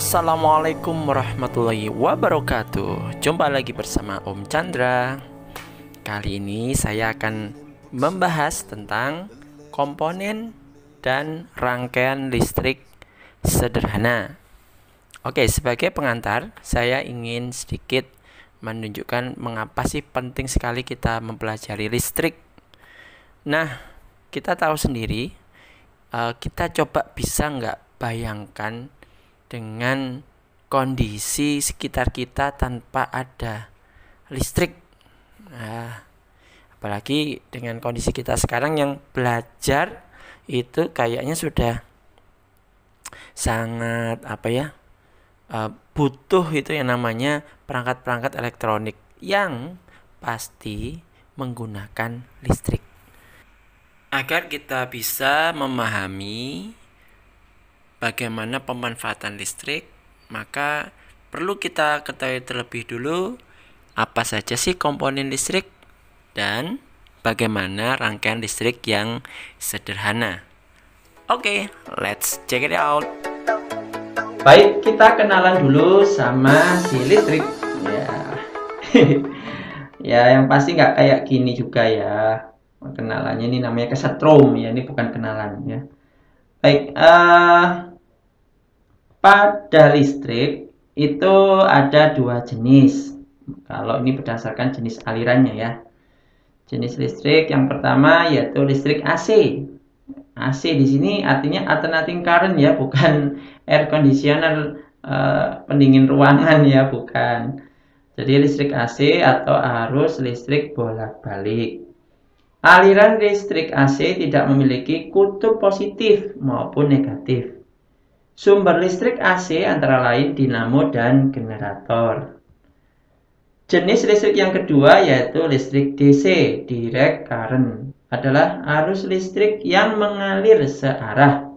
Assalamualaikum warahmatullahi wabarakatuh. Jumpa lagi bersama Om Chandra. Kali ini saya akan membahas tentang komponen dan rangkaian listrik sederhana. Oke, sebagai pengantar, saya ingin sedikit menunjukkan mengapa sih penting sekali kita mempelajari listrik. Nah, kita tahu sendiri, kita coba bisa nggak bayangkan dengan kondisi sekitar kita tanpa ada listrik. Nah, apalagi dengan kondisi kita sekarang yang belajar itu kayaknya sudah sangat butuh itu yang namanya perangkat-perangkat elektronik yang pasti menggunakan listrik. Agar kita bisa memahami bagaimana pemanfaatan listrik, maka perlu kita ketahui terlebih dulu apa saja sih komponen listrik dan bagaimana rangkaian listrik yang sederhana. Oke, let's check it out. Baik, kita kenalan dulu sama si listrik. Ya, yang pasti nggak kayak gini juga ya. Kenalannya ini namanya kesetrum ya, ini bukan kenalan ya. Baik, pada listrik itu ada dua jenis. Kalau ini berdasarkan jenis alirannya ya. Jenis listrik yang pertama yaitu listrik AC. AC di sini artinya alternating current ya, bukan air conditioner pendingin ruangan ya, bukan. Jadi listrik AC atau arus listrik bolak-balik. Aliran listrik AC tidak memiliki kutub positif maupun negatif. Sumber listrik AC antara lain dinamo dan generator. Jenis listrik yang kedua yaitu listrik DC, direct current, adalah arus listrik yang mengalir searah,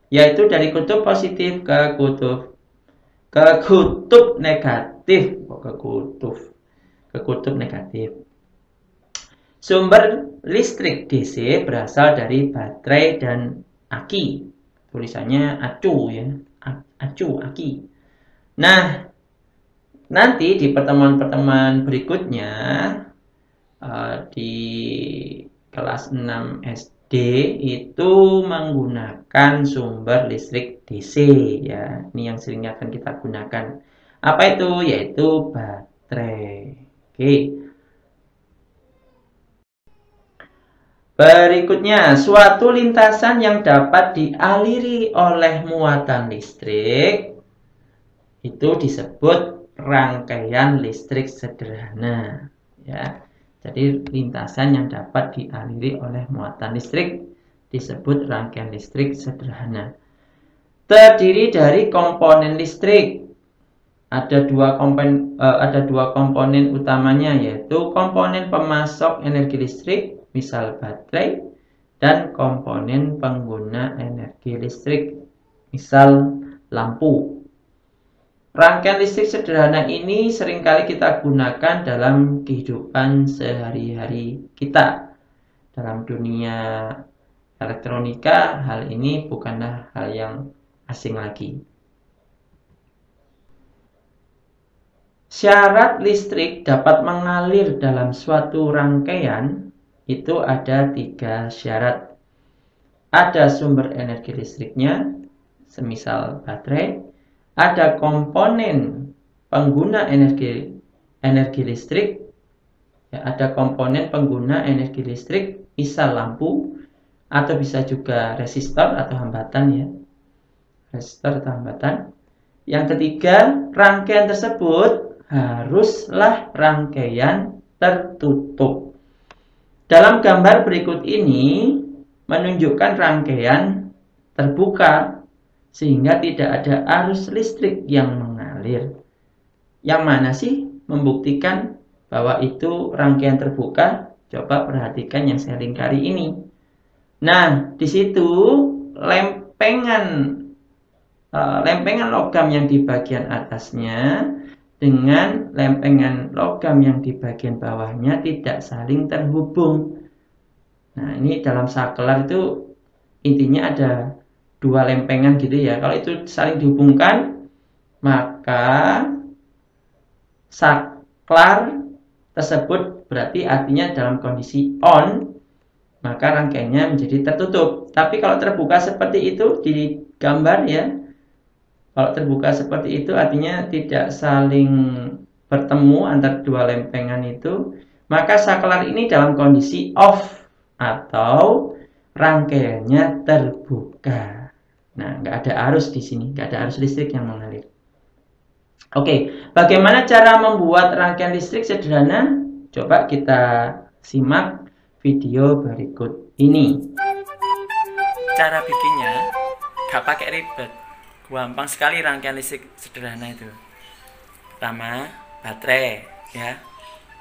yaitu dari kutub positif ke kutub negatif, ke kutub negatif. Sumber listrik DC berasal dari baterai dan aki. Tulisannya acu ya, aki. Nah, nanti di pertemuan-pertemuan berikutnya di kelas 6 SD itu menggunakan sumber listrik DC ya. Ini yang sering akan kita gunakan. Apa itu? Yaitu baterai. Oke. Berikutnya, suatu lintasan yang dapat dialiri oleh muatan listrik itu disebut rangkaian listrik sederhana ya. Jadi lintasan yang dapat dialiri oleh muatan listrik disebut rangkaian listrik sederhana. Terdiri dari komponen listrik. Ada dua komponen utamanya, yaitu komponen pemasok energi listrik, misal baterai, dan komponen pengguna energi listrik, misal lampu. Rangkaian listrik sederhana ini seringkali kita gunakan dalam kehidupan sehari-hari kita. Dalam dunia elektronika, hal ini bukanlah hal yang asing lagi. Syarat listrik dapat mengalir dalam suatu rangkaian itu ada 3 syarat. Ada sumber energi listriknya, semisal baterai. Ada komponen pengguna energi listrik. Ya, ada komponen pengguna energi listrik, misal lampu, atau bisa juga resistor atau hambatan ya. Resistor atau hambatan. Yang ketiga, rangkaian tersebut haruslah rangkaian tertutup. Dalam gambar berikut ini menunjukkan rangkaian terbuka sehingga tidak ada arus listrik yang mengalir. Yang mana sih membuktikan bahwa itu rangkaian terbuka? Coba perhatikan yang saya lingkari ini. Nah, di situ lempengan logam yang di bagian atasnya dengan lempengan logam yang di bagian bawahnya tidak saling terhubung. Nah, ini dalam sakelar itu intinya ada 2 lempengan gitu ya. Kalau itu saling dihubungkan, maka saklar tersebut berarti artinya dalam kondisi on, maka rangkaiannya menjadi tertutup. Tapi kalau terbuka seperti itu di gambar ya, kalau terbuka seperti itu artinya tidak saling bertemu antara dua lempengan itu, maka saklar ini dalam kondisi off atau rangkaiannya terbuka. Nah, nggak ada arus di sini, nggak ada arus listrik yang mengalir. Oke, bagaimana cara membuat rangkaian listrik sederhana? Coba kita simak video berikut ini. Cara bikinnya gak pakai ribet, gampang sekali rangkaian listrik sederhana itu. Pertama, baterai ya,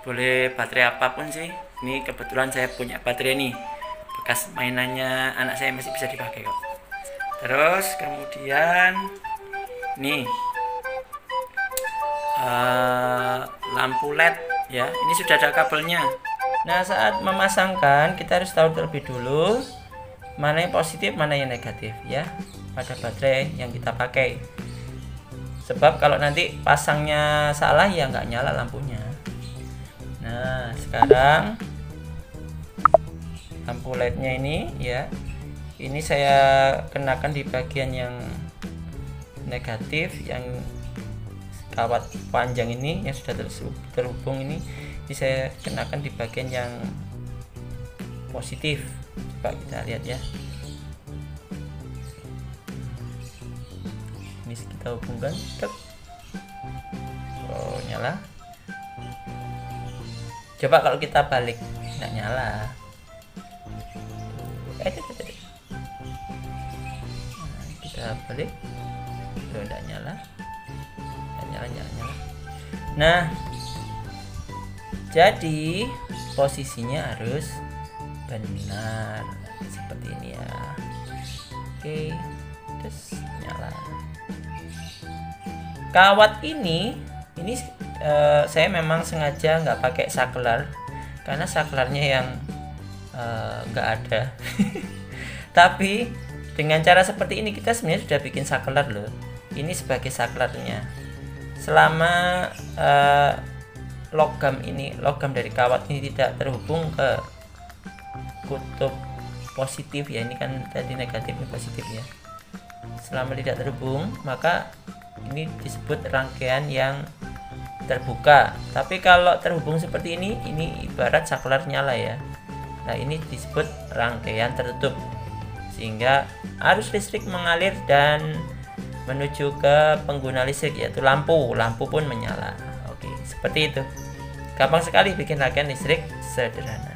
boleh baterai apapun sih. Ini kebetulan saya punya baterai nih, bekas mainannya anak saya masih bisa dipakai kok. Terus kemudian nih lampu LED ya, ini sudah ada kabelnya. Nah, saat memasangkan kita harus tahu terlebih dulu mana yang positif, mana yang negatif ya pada baterai yang kita pakai. Sebab kalau nanti pasangnya salah ya nggak nyala lampunya. Nah, sekarang lampu LED-nya ini ya, ini saya kenakan di bagian yang negatif, yang kawat panjang ini yang sudah terhubung ini saya kenakan di bagian yang positif. Coba kita lihat ya, ini kita hubungkan. Oh, nyala. Coba kalau kita balik nggak nyala. Nah, kita balik, udah nyala. Nyala. Nah, jadi posisinya harus benar seperti ini ya. Oke, terus nyala. Kawat ini saya memang sengaja nggak pakai saklar karena saklarnya yang nggak ada. Tapi dengan cara seperti ini kita sebenarnya sudah bikin saklar loh. Ini sebagai saklarnya. Selama logam dari kawat ini tidak terhubung ke kutub positif ya, ini kan tadi negatif ini positif ya. Selama tidak terhubung, maka ini disebut rangkaian yang terbuka. Tapi kalau terhubung seperti ini ibarat saklar nyala ya. Nah, ini disebut rangkaian tertutup, sehingga arus listrik mengalir dan menuju ke pengguna listrik, yaitu lampu pun menyala. Oke, seperti itu. Gampang sekali bikin rangkaian listrik sederhana.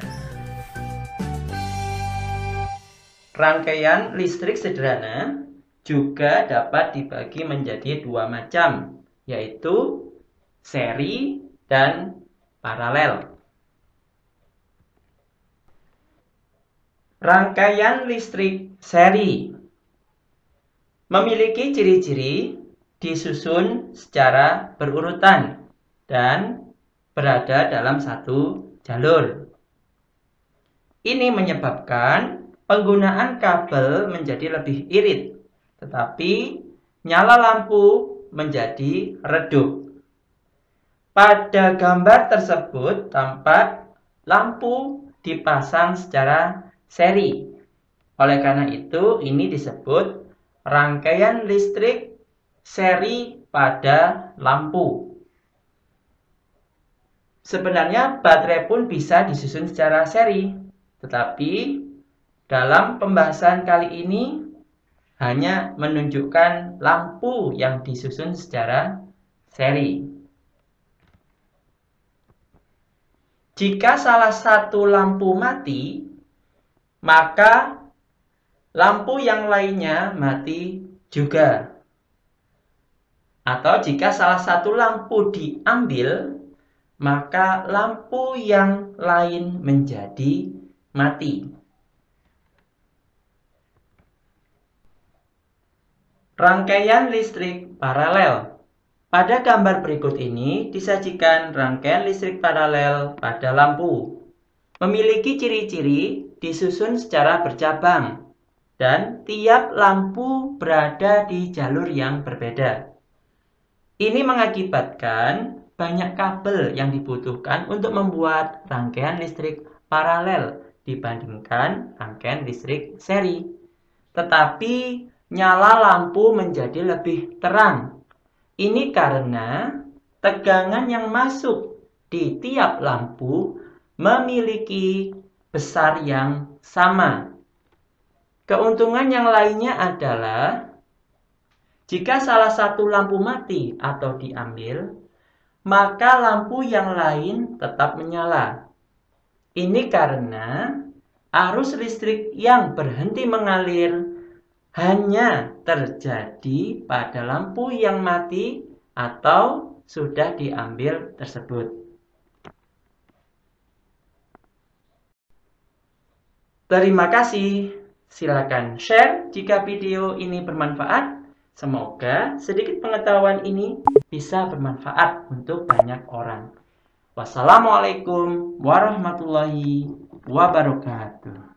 Rangkaian listrik sederhana juga dapat dibagi menjadi dua macam, yaitu seri dan paralel. Rangkaian listrik seri memiliki ciri-ciri disusun secara berurutan dan berada dalam satu jalur. Ini menyebabkan penggunaan kabel menjadi lebih irit, tetapi nyala lampu menjadi redup. Pada gambar tersebut tampak lampu dipasang secara seri. Oleh karena itu, ini disebut rangkaian listrik seri pada lampu. Sebenarnya baterai pun bisa disusun secara seri, tetapi dalam pembahasan kali ini hanya menunjukkan lampu yang disusun secara seri. Jika salah satu lampu mati, maka lampu yang lainnya mati juga. Atau jika salah satu lampu diambil, maka lampu yang lain menjadi mati. Rangkaian listrik paralel. Pada gambar berikut ini disajikan rangkaian listrik paralel pada lampu. Memiliki ciri-ciri disusun secara bercabang dan tiap lampu berada di jalur yang berbeda. Pada gambar berikut ini disajikan rangkaian listrik paralel pada lampu. Memiliki ciri-ciri disusun secara bercabang dan tiap lampu berada di jalur yang berbeda. Pada gambar berikut ini disajikan rangkaian listrik paralel pada lampu. Memiliki ciri-ciri disusun secara bercabang dan tiap lampu berada di jalur yang berbeda. Ini mengakibatkan banyak kabel yang dibutuhkan untuk membuat rangkaian listrik paralel dibandingkan rangkaian listrik seri. Tetapi nyala lampu menjadi lebih terang. Ini karena tegangan yang masuk di tiap lampu memiliki besar yang sama. Keuntungan yang lainnya adalah jika salah satu lampu mati atau diambil, maka lampu yang lain tetap menyala. Ini karena arus listrik yang berhenti mengalir hanya terjadi pada lampu yang mati atau sudah diambil tersebut. Terima kasih. Silakan share jika video ini bermanfaat. Semoga sedikit pengetahuan ini bisa bermanfaat untuk banyak orang. Wassalamualaikum warahmatullahi wabarakatuh.